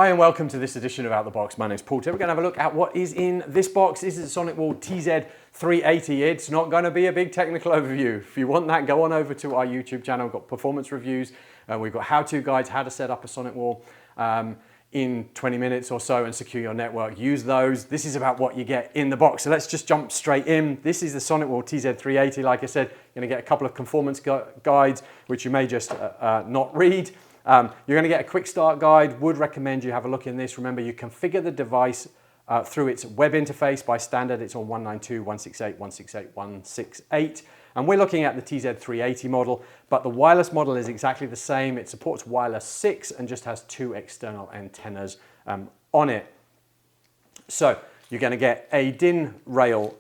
Hi and welcome to this edition of Out the Box. My name's Paul. Today we're going to have a look at what is in this box. This is a SonicWall TZ380. It's not going to be a big technical overview. If you want that, go on over to our YouTube channel. We've got performance reviews. We've got how-to guides, how to set up a SonicWall in 20 minutes or so and secure your network. Use those. This is about what you get in the box. So let's just jump straight in. This is the SonicWall TZ380. Like I said, you're going to get a couple of performance guides, which you may just not read. You're going to get a quick start guide. Would recommend you have a look in this. Remember, you configure the device through its web interface. By standard, it's on 192.168.168.168. And we're looking at the TZ380 model, but the wireless model is exactly the same. It supports wireless 6 and just has 2 external antennas on it. So you're going to get a DIN rail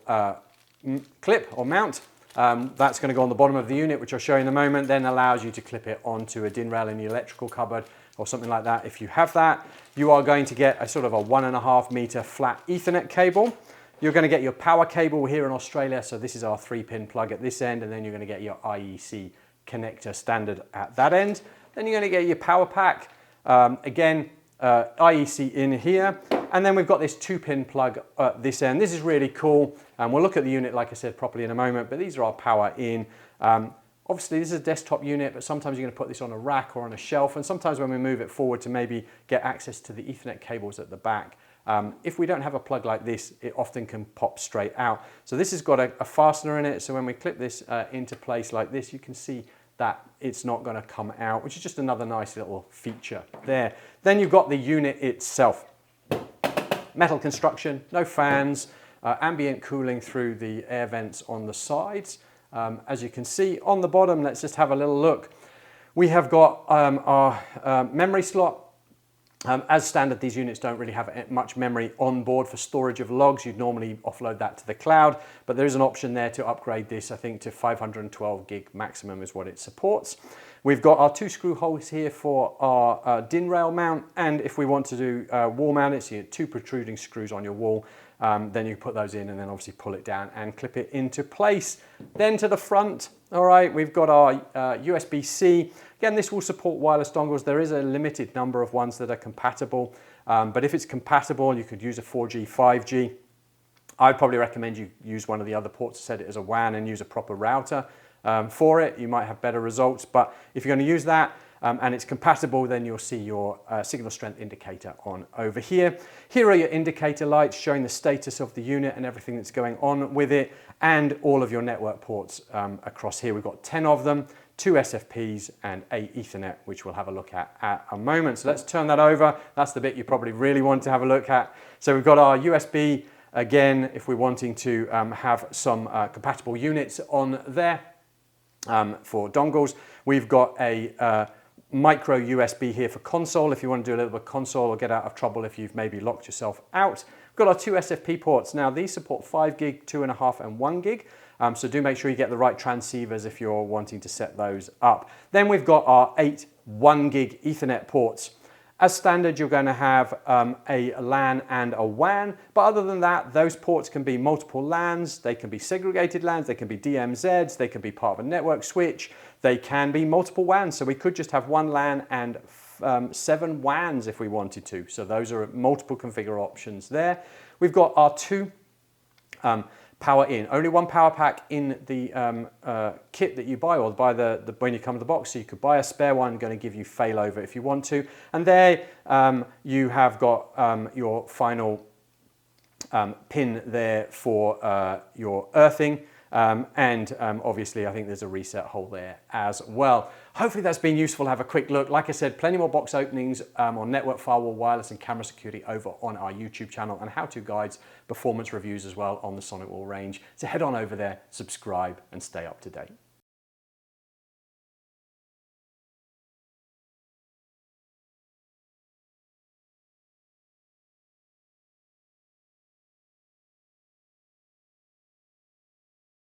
clip or mount. That's going to go on the bottom of the unit, which I'll show you in a moment, then allows you to clip it onto a DIN rail in the electrical cupboard or something like that. If you have that, you are going to get a sort of a 1.5 meter flat Ethernet cable. You're going to get your power cable here in Australia, so this is our 3-pin plug at this end, and then you're going to get your IEC connector standard at that end. Then you're going to get your power pack, IEC in here, and then we've got this 2-pin plug at this end. This is really cool, and we'll look at the unit, like I said, properly in a moment, but these are our power in. Obviously, this is a desktop unit, but sometimes you're going to put this on a rack or on a shelf, and sometimes when we move it forward to maybe get access to the Ethernet cables at the back, if we don't have a plug like this, it often can pop straight out. So this has got a fastener in it, so when we clip this into place like this, you can see that it's not going to come out, which is just another nice little feature there. Then you've got the unit itself. Metal construction, no fans, ambient cooling through the air vents on the sides. As you can see on the bottom, let's just have a little look. We have got our memory slot. As standard, these units don't really have much memory on board for storage of logs. You'd normally offload that to the cloud, but there is an option there to upgrade this, I think, to 512 gig maximum is what it supports. We've got our 2 screw holes here for our DIN rail mount, and if we want to do wall mount it, so you get 2 protruding screws on your wall, then you put those in and then obviously pull it down and clip it into place. Then to the front, all right, we've got our USB-C. Again, this will support wireless dongles. There is a limited number of ones that are compatible, but if it's compatible, you could use a 4G, 5G. I'd probably recommend you use one of the other ports, set it as a WAN and use a proper router for it. You might have better results, but if you're going to use that, and it's compatible, then you'll see your signal strength indicator on over here. Here are your indicator lights showing the status of the unit and everything that's going on with it, and all of your network ports across here. We've got 10 of them, 2 SFPs and 8 Ethernet, which we'll have a look at a moment. So let's turn that over. That's the bit you probably really want to have a look at. So we've got our USB, again, if we're wanting to have some compatible units on there for dongles. We've got a micro USB here for console, if you want to do a little bit of console or get out of trouble if you've maybe locked yourself out. We've got our 2 SFP ports. Now these support 5 gig, 2.5 and 1 gig. So do make sure you get the right transceivers if you're wanting to set those up. Then we've got our 8 1 gig Ethernet ports. As standard, you're going to have a LAN and a WAN, but other than that, those ports can be multiple LANs, they can be segregated LANs, they can be DMZs, they can be part of a network switch, they can be multiple WANs, so we could just have 1 LAN and 7 WANs if we wanted to. So those are multiple configure options there. We've got our 2 power in. Only 1 power pack in the kit that you buy, or buy when you come to the box, so you could buy a spare one, going to give you failover if you want to. And there you have got your final pin there for your earthing. Obviously I think there's a reset hole there as well. Hopefully that's been useful. Have a quick look. Like I said, plenty more box openings on network, firewall, wireless and camera security over on our YouTube channel, and how-to guides, performance reviews as well on the SonicWall range. So head on over there, subscribe and stay up to date.